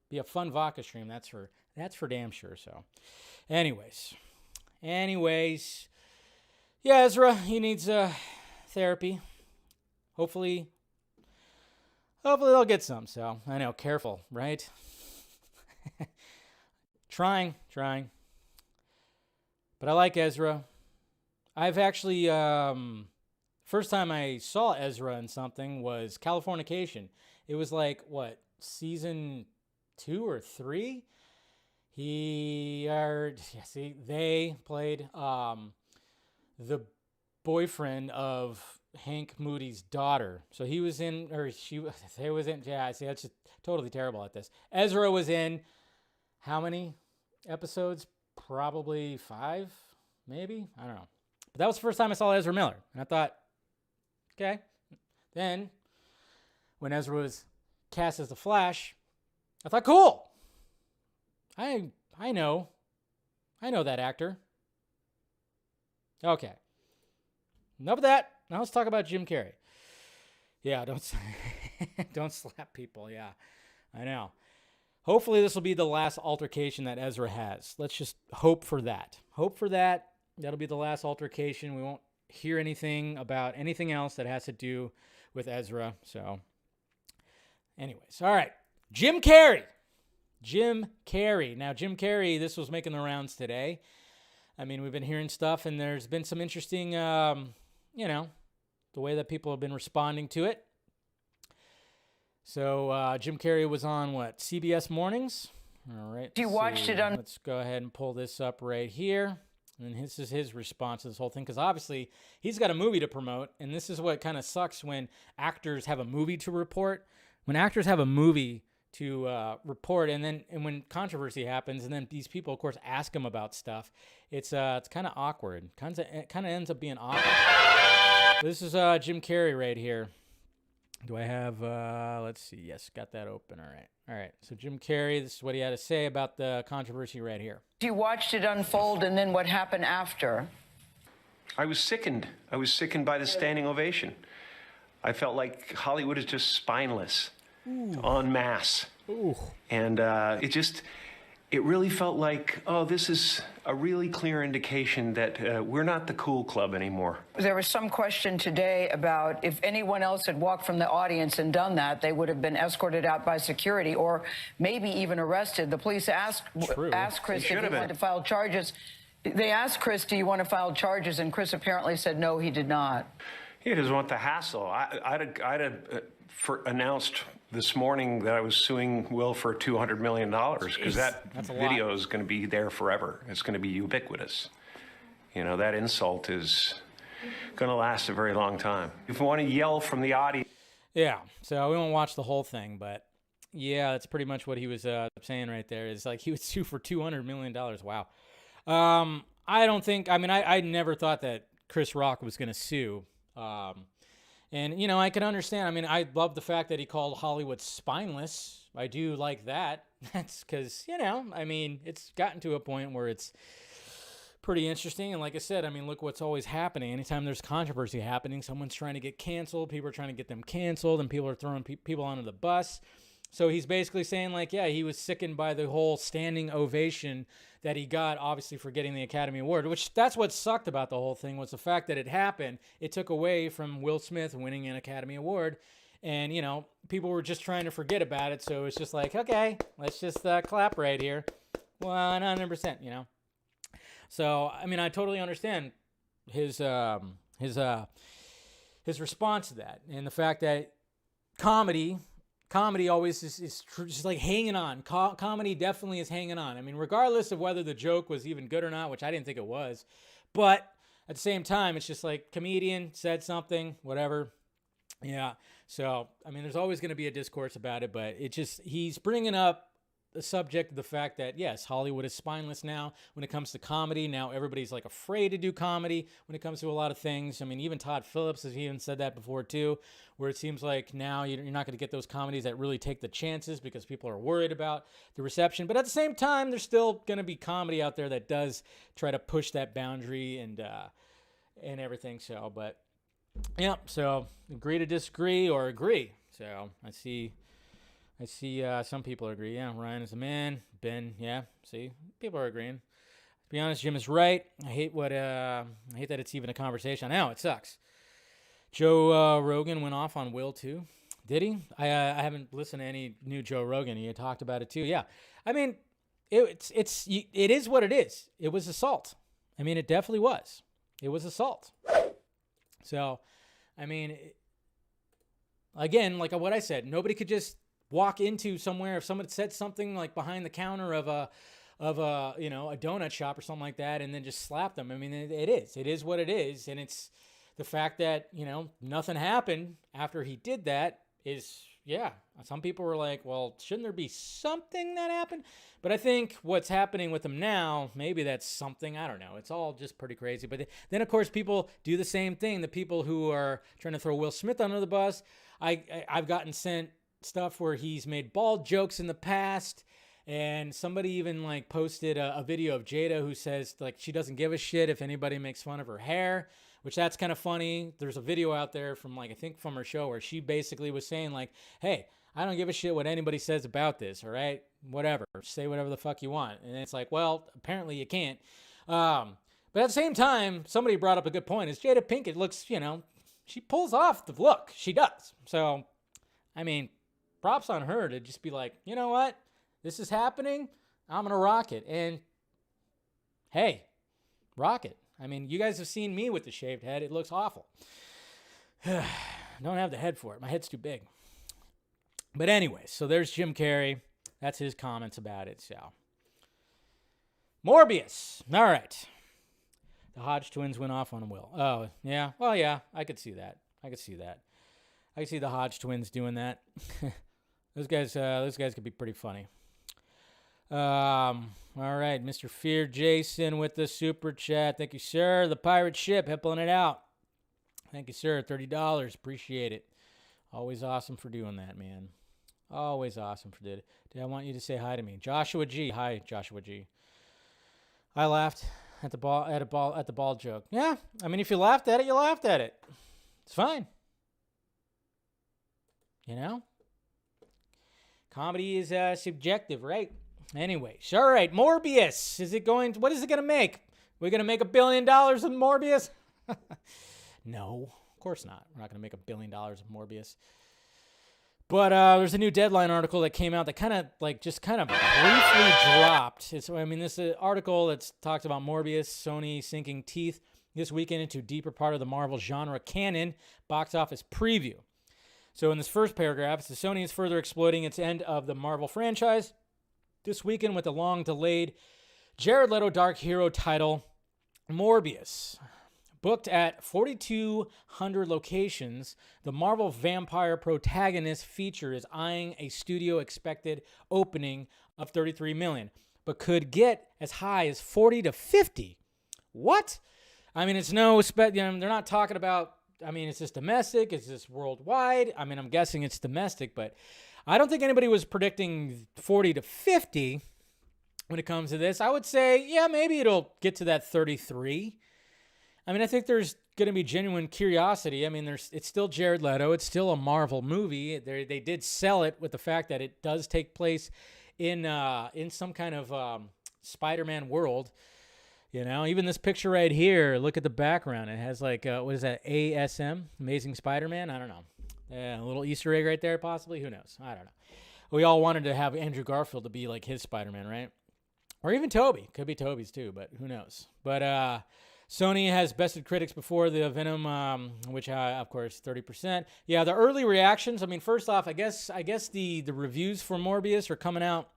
[SPEAKER 2] Be a fun vodka stream, that's for damn sure. So, anyways, yeah, Ezra, he needs therapy. Hopefully they'll get some. So I know, careful, right? trying. But I like Ezra. I've actually first time I saw Ezra in something was Californication. It was like what, season 2 or 3? They played the boyfriend of Hank Moody's daughter. So he was in, or they was in. Yeah, see, that's just totally terrible at this. Ezra was in how many episodes? Probably 5, maybe. I don't know. But that was the first time I saw Ezra Miller, and I thought, okay. Then when Ezra was cast as the Flash, I thought, cool. I know that actor. Okay. Enough of that. Now let's talk about Jim Carrey. Yeah, don't slap people. Yeah, I know. Hopefully this will be the last altercation that Ezra has. Let's just hope for that. That'll be the last altercation. We won't hear anything about anything else that has to do with Ezra. So, anyways, all right. Jim Carrey. Now, Jim Carrey, this was making the rounds today. I mean, we've been hearing stuff, and there's been some interesting, the way that people have been responding to it. So Jim Carrey was on, CBS Mornings? All right.
[SPEAKER 3] You watched it on...
[SPEAKER 2] Let's go ahead and pull this up right here. And this is his response to this whole thing, because obviously he's got a movie to promote, and this is what kind of sucks when actors have a movie to report. When actors have a movie to report, and when controversy happens, and then these people, of course, ask him about stuff, it's kind of awkward. It kind of ends up being awkward. This is Jim Carrey right here. Do I have, let's see. Yes, got that open. All right. So Jim Carrey, this is what he had to say about the controversy right here.
[SPEAKER 3] You watched it unfold, and then what happened after?
[SPEAKER 4] I was sickened. I was sickened by the standing ovation. I felt like Hollywood is just spineless, en masse.
[SPEAKER 2] Ooh.
[SPEAKER 4] And it really felt like, this is a really clear indication that we're not the cool club anymore.
[SPEAKER 3] There was some question today about if anyone else had walked from the audience and done that, they would have been escorted out by security or maybe even arrested. The police asked Chris if he wanted to file charges. They asked Chris, do you want to file charges? And Chris apparently said no, he did not.
[SPEAKER 4] He doesn't want the hassle. I'd have announced this morning that I was suing Will for $200 million because that video is going to be there forever. It's going to be ubiquitous. That insult is going to last a very long time. If you want to yell from the audience.
[SPEAKER 2] Yeah, so we won't watch the whole thing, but yeah, that's pretty much what he was saying right there. Is like he would sue for $200 million. Wow. I don't think, I never thought that Chris Rock was going to sue. And, I can understand. I love the fact that he called Hollywood spineless. I do like that. That's because, it's gotten to a point where it's pretty interesting. And like I said, look what's always happening. Anytime there's controversy happening, someone's trying to get canceled. People are trying to get them canceled, and people are throwing people onto the bus. So he's basically saying, he was sickened by the whole standing ovation that he got, obviously, for getting the Academy Award, which that's what sucked about the whole thing was the fact that it happened. It took away from Will Smith winning an Academy Award. And, people were just trying to forget about it. So it's just like, okay, let's just clap right here. 100%, So, I totally understand his response to that. And the fact that comedy always is just like hanging on. Comedy definitely is hanging on. Regardless of whether the joke was even good or not, which I didn't think it was. But at the same time, it's just like comedian said something, whatever. Yeah. So, there's always going to be a discourse about it, but he's bringing up the subject of the fact that, yes, Hollywood is spineless now when it comes to comedy. Now everybody's afraid to do comedy when it comes to a lot of things. Even Todd Phillips has even said that before too, where it seems like now you're not going to get those comedies that really take the chances because people are worried about the reception. But at the same time, there's still going to be comedy out there that does try to push that boundary and everything. So, but yeah, so agree to disagree or agree. So I see some people agree. Yeah, Ryan is a man. Ben, yeah. See, people are agreeing. To be honest, Jim is right. I hate that it's even a conversation. I know it sucks. Joe Rogan went off on Will too. Did he? I haven't listened to any new Joe Rogan. He had talked about it too. Yeah. It is what it is. It was assault. It definitely was. It was assault. So, again, like what I said, nobody could just walk into somewhere if someone said something behind the counter of a donut shop or something like that and then just slap them. It is what it is. And it's the fact that, nothing happened after he did that is, yeah. Some people were like, well, shouldn't there be something that happened? But I think what's happening with him now, maybe that's something, I don't know. It's all just pretty crazy. But then of course people do the same thing. The people who are trying to throw Will Smith under the bus, I've gotten sent stuff where he's made bald jokes in the past, and somebody even posted a video of Jada who says she doesn't give a shit if anybody makes fun of her hair, which that's kind of funny. There's a video out there from I think from her show where she basically was saying hey, I don't give a shit what anybody says about this, all right? Whatever, say whatever the fuck you want. And it's well, apparently you can't. But at the same time, somebody brought up a good point. Is Jada Pinkett looks, she pulls off the look. She does. So, props on her to just be like, you know what? This is happening. I'm going to rock it. And hey, rock it. I mean, you guys have seen me with the shaved head. It looks awful. Don't have the head for it. My head's too big. But anyway, so there's Jim Carrey. That's his comments about it. So, Morbius. All right. The Hodge twins went off on Will. Oh, yeah. Well, yeah, I could see that. I could see the Hodge twins doing that. Those guys could be pretty funny. All right, Mr. Fear Jason with the super chat. Thank you, sir. The pirate ship, hippling it out. Thank you, sir. $30. Appreciate it. Always awesome for doing that, man. Always awesome for it. I want you to say hi to me. Joshua G. Hi, Joshua G. I laughed at the ball joke. Yeah, I mean, if you laughed at it, you laughed at it. It's fine. You know? Comedy is subjective, right? Anyway, so all right, Morbius. What is it going to make? We're going to make $1 billion with Morbius? No, of course not. We're not going to make $1 billion with Morbius. But there's a new Deadline article that came out that kind of briefly dropped. This is an article that talks about Morbius, Sony sinking teeth this weekend into deeper part of the Marvel genre canon box office preview. So in this first paragraph, it says Sony is further exploiting its end of the Marvel franchise this weekend with the long-delayed Jared Leto dark hero title, Morbius. Booked at 4,200 locations, the Marvel vampire protagonist feature is eyeing a studio expected opening of $33 million, but could get as high as 40 to 50. What? I mean, it's they're not talking about, is this domestic? Is this worldwide? I mean, I'm guessing it's domestic, but I don't think anybody was predicting 40 to 50 when it comes to this. I would say, yeah, maybe it'll get to that 33. I mean, I think there's going to be genuine curiosity. I mean, it's still Jared Leto. It's still a Marvel movie. They did sell it with the fact that it does take place in some kind of Spider-Man world. You know, even this picture right here, look at the background. It has what is that, ASM, Amazing Spider-Man? I don't know. A little Easter egg right there, possibly. Who knows? I don't know. We all wanted to have Andrew Garfield to be like his Spider-Man, right? Or even Toby. Could be Toby's too, but who knows? But Sony has bested critics before the Venom, which, of course, 30%. Yeah, the early reactions. I mean, first off, I guess the reviews for Morbius are coming out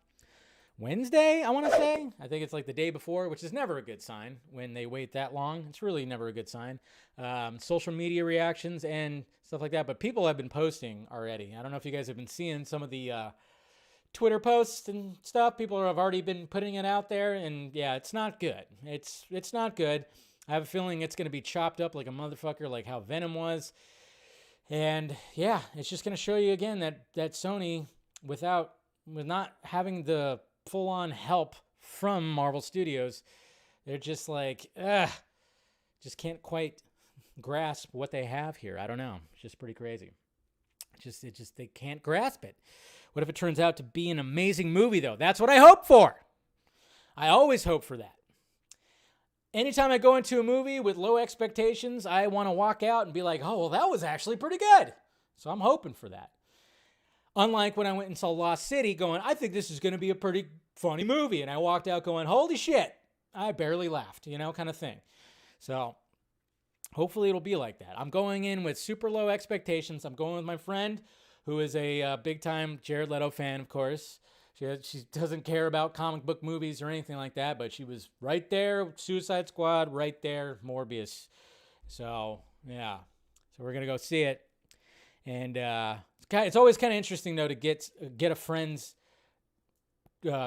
[SPEAKER 2] Wednesday, I want to say. I think it's like the day before, which is never a good sign when they wait that long. It's really never a good sign. Social media reactions and stuff like that. But people have been posting already. I don't know if you guys have been seeing some of the Twitter posts and stuff. People have already been putting it out there. And yeah, it's not good. It's not good. I have a feeling it's going to be chopped up like a motherfucker, like how Venom was. And yeah, it's just going to show you again that Sony, with not having the full-on help from Marvel Studios, they're just like, just can't quite grasp what they have here. I don't know. It's just pretty crazy. They can't grasp it. What if it turns out to be an amazing movie, though? That's what I hope for. I always hope for that. Anytime I go into a movie with low expectations, I want to walk out and be like, oh, well, that was actually pretty good. So I'm hoping for that. Unlike when I went and saw Lost City going, I think this is going to be a pretty funny movie. And I walked out going, holy shit, I barely laughed, kind of thing. So hopefully it'll be like that. I'm going in with super low expectations. I'm going with my friend who is a big-time Jared Leto fan, of course. She doesn't care about comic book movies or anything like that, but she was right there, Suicide Squad, right there, Morbius. So, yeah. So we're going to go see it. And it's always kind of interesting, though, to get a friend's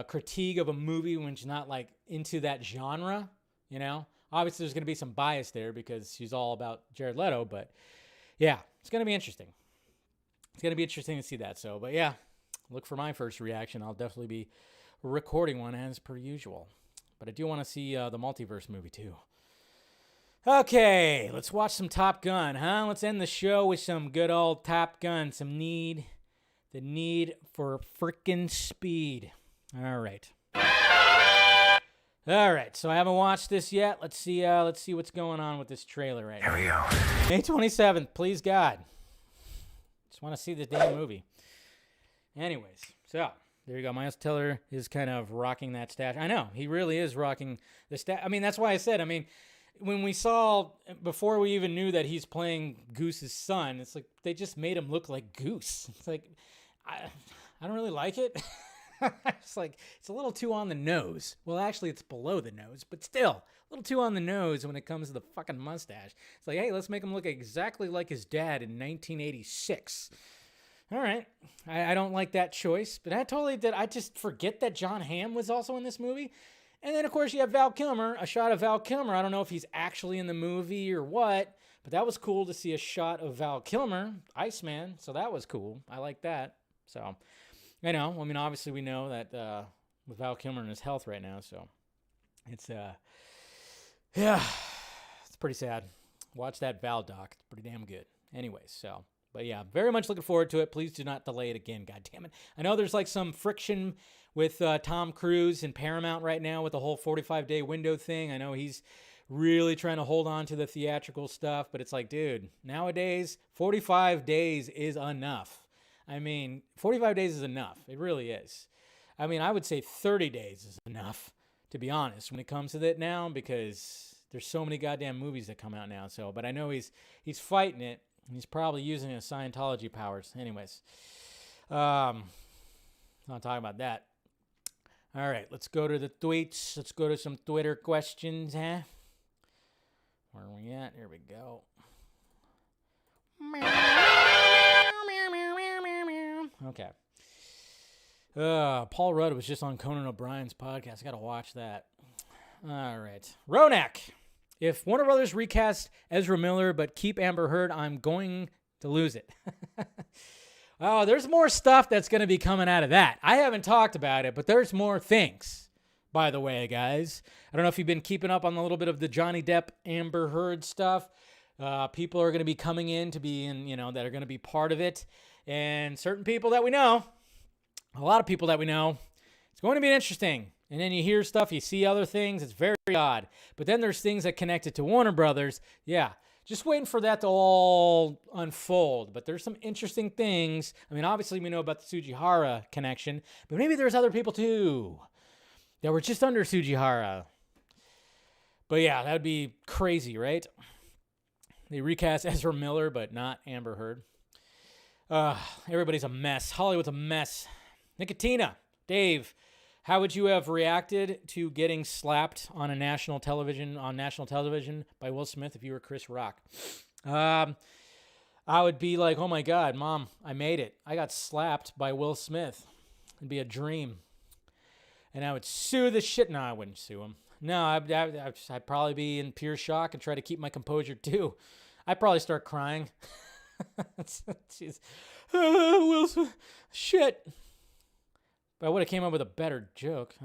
[SPEAKER 2] critique of a movie when she's not, into that genre, Obviously, there's going to be some bias there because she's all about Jared Leto, but, yeah, it's going to be interesting. It's going to be interesting to see that. So, but, yeah. Look for my first reaction. I'll definitely be recording one as per usual. But I do want to see the multiverse movie too. Okay, let's watch some Top Gun, huh? Let's end the show with some good old Top Gun. The need for frickin' speed. All right. So I haven't watched this yet. Let's see what's going on with this trailer right now. Here we go. May 27th, please God. Just want to see this damn movie. Anyways, so There you go. Miles Teller is kind of rocking that stash. I know. He really is rocking the stash. I mean, that's why I said, when we saw, before we even knew that he's playing Goose's son, it's like they just made him look like Goose. It's like, I don't really like it. It's like, it's a little too on the nose. Well, actually, it's below the nose, but still, a little too on the nose when it comes to the fucking mustache. It's like, hey, let's make him look exactly like his dad in 1986. All right. I don't like that choice, but I totally did. I just forget that John Hamm was also in this movie. And then, of course, you have Val Kilmer, a shot of Val Kilmer. I don't know if he's actually in the movie or what, but that was cool to see a shot of Val Kilmer, Iceman, so that was cool. I like that. So, obviously we know that with Val Kilmer and his health right now, so it's, it's pretty sad. Watch that Val doc. It's pretty damn good. Anyways, so... But yeah, very much looking forward to it. Please do not delay it again, God damn it. I know there's like some friction with Tom Cruise and Paramount right now with the whole 45-day window thing. I know he's really trying to hold on to the theatrical stuff, but it's like, dude, nowadays, 45 days is enough. 45 days is enough. It really is. I would say 30 days is enough, to be honest, when it comes to that now, because there's so many goddamn movies that come out now. So, but I know he's fighting it. He's probably using his Scientology powers. Anyways, not talking about that. All right, let's go to the tweets. Let's go to some Twitter questions, huh? Where are we at? Here we go. Okay. Paul Rudd was just on Conan O'Brien's podcast. I got to watch that. All right. Ronak. If Warner Brothers recast Ezra Miller but keep Amber Heard, I'm going to lose it. Oh, there's more stuff that's going to be coming out of that. I haven't talked about it, but there's more things, by the way, guys. I don't know if you've been keeping up on a little bit of the Johnny Depp, Amber Heard stuff. People are going to be coming in to be in, that are going to be part of it. And certain people that we know, a lot of people that we know, it's going to be interesting. And then you hear stuff, you see other things. It's very odd. But then there's things that connect it to Warner Brothers. Yeah, just waiting for that to all unfold. But there's some interesting things. Obviously we know about the Sujihara connection, but maybe there's other people too that were just under Sujihara. But yeah, that would be crazy, right? They recast Ezra Miller, but not Amber Heard. Everybody's a mess. Hollywood's a mess. Nicotina, Dave, how would you have reacted to getting slapped on national television by Will Smith if you were Chris Rock? I would be like, oh my God, Mom, I made it. I got slapped by Will Smith. It'd be a dream. And I would sue the shit. No, I wouldn't sue him. No, I'd probably be in pure shock and try to keep my composure too. I'd probably start crying. Jeez. Will Smith. Shit. But I would have came up with a better joke.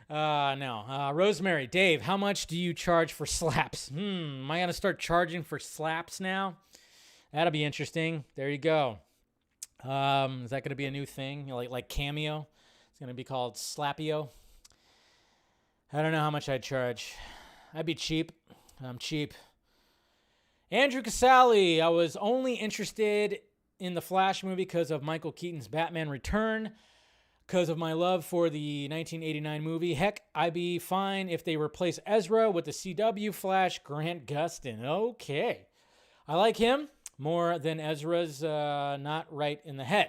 [SPEAKER 2] No. Rosemary, Dave, how much do you charge for slaps? Am I going to start charging for slaps now? That'll be interesting. There you go. Is that going to be a new thing? Like Cameo? It's going to be called Slapio. I don't know how much I'd charge. I'd be cheap. I'm cheap. Andrew Casale, I was only interested in the Flash movie because of Michael Keaton's Batman Return, because of my love for the 1989 movie. Heck, I'd be fine if they replace Ezra with the CW Flash, Grant Gustin. Okay. I like him more than Ezra's not right in the head.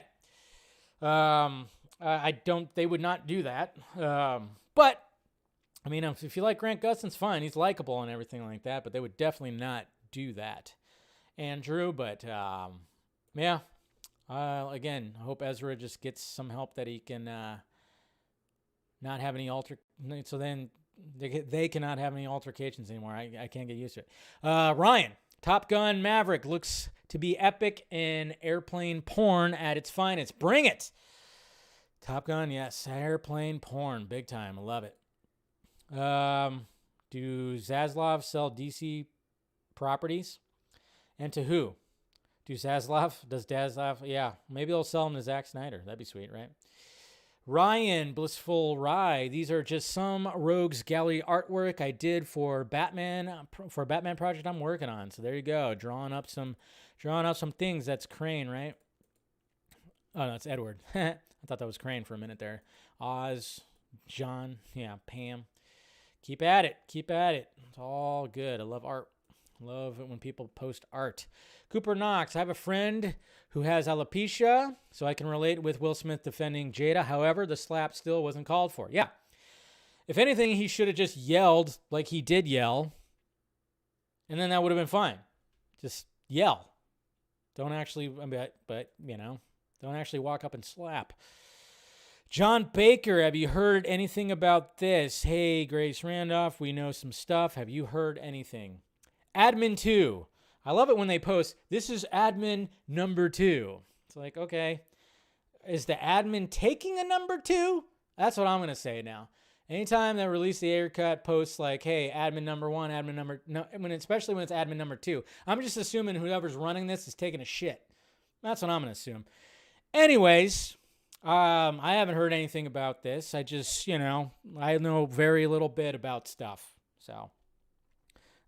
[SPEAKER 2] They would not do that. But, if you like Grant Gustin's fine. He's likable and everything like that, but they would definitely not do that. Andrew, but... yeah. Again, I hope Ezra just gets some help that he can not have any so then they cannot have any altercations anymore. I can't get used to it. Ryan, Top Gun Maverick looks to be epic and airplane porn at its finest. Bring it. Top Gun, yes, airplane porn, big time. I love it. Do Zaslav sell DC properties? And to who? Does Zaslav? Yeah, maybe they'll sell them to Zack Snyder. That'd be sweet, right? Ryan, Blissful Rye. These are just some Rogues Gallery artwork I did for Batman project I'm working on. So there you go, drawing up some things. That's Crane, right? Oh, no, it's Edward. I thought that was Crane for a minute there. Oz, John, yeah, Pam. Keep at it. Keep at it. It's all good. I love art. Love it when people post art. Cooper Knox. I have a friend who has alopecia, so I can relate with Will Smith defending Jada. However, the slap still wasn't called for. Yeah. If anything, he should have just yelled like he did yell, and then that would have been fine. Just yell. Don't actually, but you know, don't actually walk up and slap. John Baker, have you heard anything about this? Hey, Grace Randolph, we know some stuff. Have you heard anything? Admin 2. I love it when they post, this is admin number 2. It's like, okay, is the admin taking a number 2? That's what I'm going to say now. Anytime they release the haircut posts like, hey, admin number 1, admin number, no, especially when it's admin number 2, I'm just assuming whoever's running this is taking a shit. That's what I'm going to assume. Anyways, I haven't heard anything about this. I just, you know, I know very little bit about stuff. So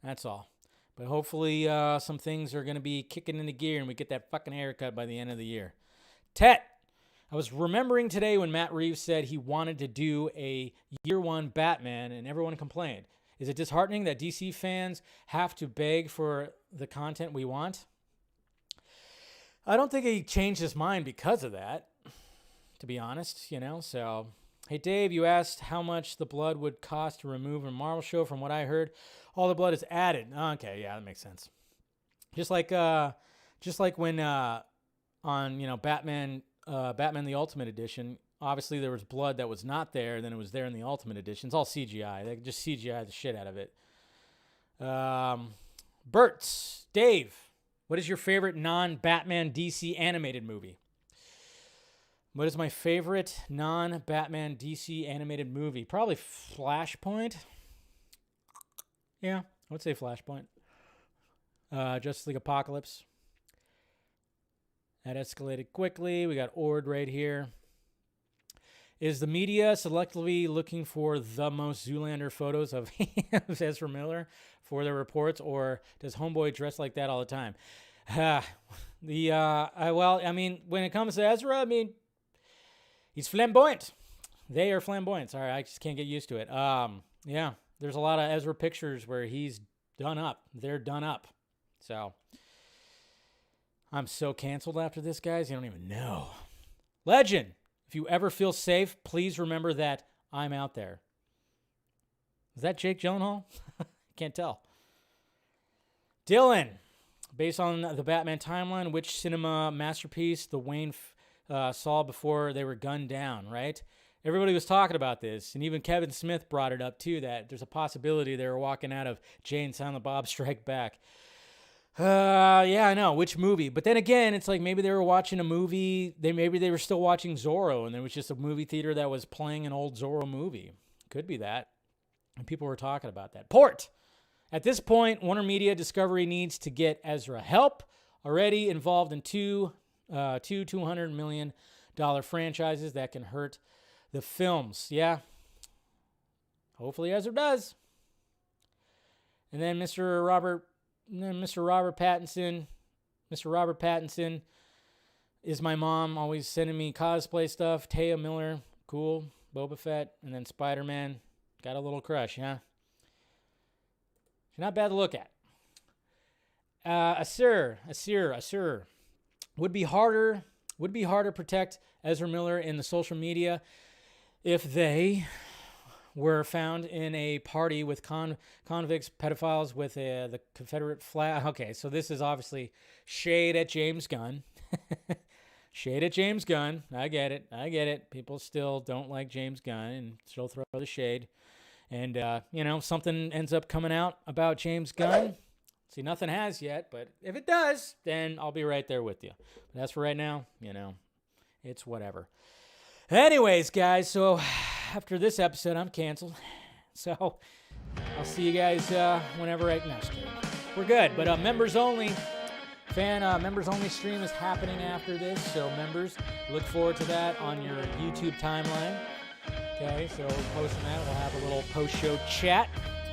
[SPEAKER 2] that's all. But hopefully some things are going to be kicking into gear and we get that fucking haircut by the end of the year. Tet, I was remembering today when Matt Reeves said he wanted to do a year 1 Batman and everyone complained. Is it disheartening that DC fans have to beg for the content we want? I don't think he changed his mind because of that, to be honest, you know. So, hey, Dave, you asked how much the blood would cost to remove a Marvel show. From what I heard, all the blood is added. Okay, yeah, that makes sense. Just like when on, you know, Batman the Ultimate Edition, obviously there was blood that was not there, and then it was there in the Ultimate Edition. It's all CGI. They just CGI the shit out of it. Bert's, Dave, what is your favorite non-Batman DC animated movie? What is my favorite non-Batman DC animated movie? Probably Flashpoint. Yeah, I would say Flashpoint. Justice League Apocalypse. That escalated quickly. We got Ord right here. Is the media selectively looking for the most Zoolander photos of Ezra Miller for their reports, or does Homeboy dress like that all the time? Well, I mean, when it comes to Ezra, I mean, he's flamboyant. They are flamboyant. Sorry, I just can't get used to it. Yeah, there's a lot of Ezra pictures where he's done up. They're done up. So I'm so canceled after this, guys. You don't even know. Legend. If you ever feel safe, please remember that I'm out there. Is that Jake Gyllenhaal? Can't tell. Dylan. Based on the Batman timeline, which cinema masterpiece the Wayne saw before they were gunned down, right? Everybody was talking about this, and even Kevin Smith brought it up, too, that there's a possibility they were walking out of Jay and Silent Bob Strike Back. Yeah, I know. Which movie? But then again, it's like maybe they were watching a movie. Maybe they were still watching Zorro, and there was just a movie theater that was playing an old Zorro movie. Could be that. And people were talking about that. Port! At this point, Warner Media Discovery needs to get Ezra help. Already involved in two $200 million franchises that can hurt the films. Yeah. Hopefully Ezra does. And then Mr. Robert Pattinson. Mr. Robert Pattinson is my mom, always sending me cosplay stuff. Taya Miller, cool. Boba Fett, and then Spider-Man. Got a little crush, huh? She's not bad to look at. Asir. Would be harder to protect Ezra Miller in the social media if they were found in a party with convicts, pedophiles with the Confederate flag. Okay, so this is obviously shade at James Gunn. Shade at James Gunn. I get it. People still don't like James Gunn and still throw the shade. And, something ends up coming out about James Gunn. See, nothing has yet, but if it does, then I'll be right there with you. But as for right now, it's whatever. Anyways, guys, so after this episode, I'm canceled. So I'll see you guys whenever next year. We're good, but members only stream is happening after this. So members, look forward to that on your YouTube timeline. Okay, so posting that, we'll have a little post-show chat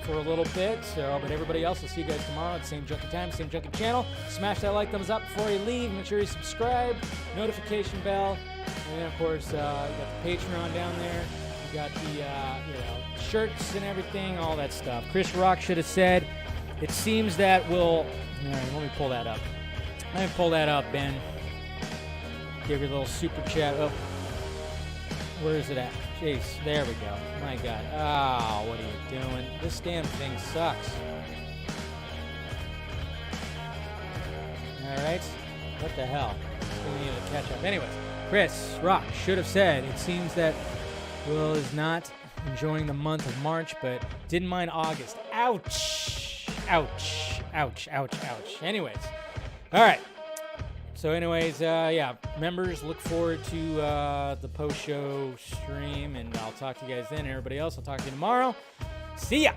[SPEAKER 2] for a little bit. So, but everybody else, will see you guys tomorrow at the same Junkee time, same Junkee channel. Smash that like, thumbs up before you leave. Make sure you subscribe, notification bell, and then of course you got the Patreon down there. You got the shirts and everything, all that stuff. Chris Rock should have said, it seems that we'll. All right, let me pull that up. Let me pull that up, Ben. Give your little super chat. Oh, where is it at? Jeez, there we go. My God. Oh, what are you doing? This damn thing sucks. All right. What the hell? We need to catch up. Anyways, Chris Rock should have said, it seems that Will is not enjoying the month of March, but didn't mind August. Ouch. Ouch. Ouch. Ouch. Ouch. Anyways. All right. So anyways, members, look forward to the post-show stream, and I'll talk to you guys then. Everybody else, I'll talk to you tomorrow. See ya!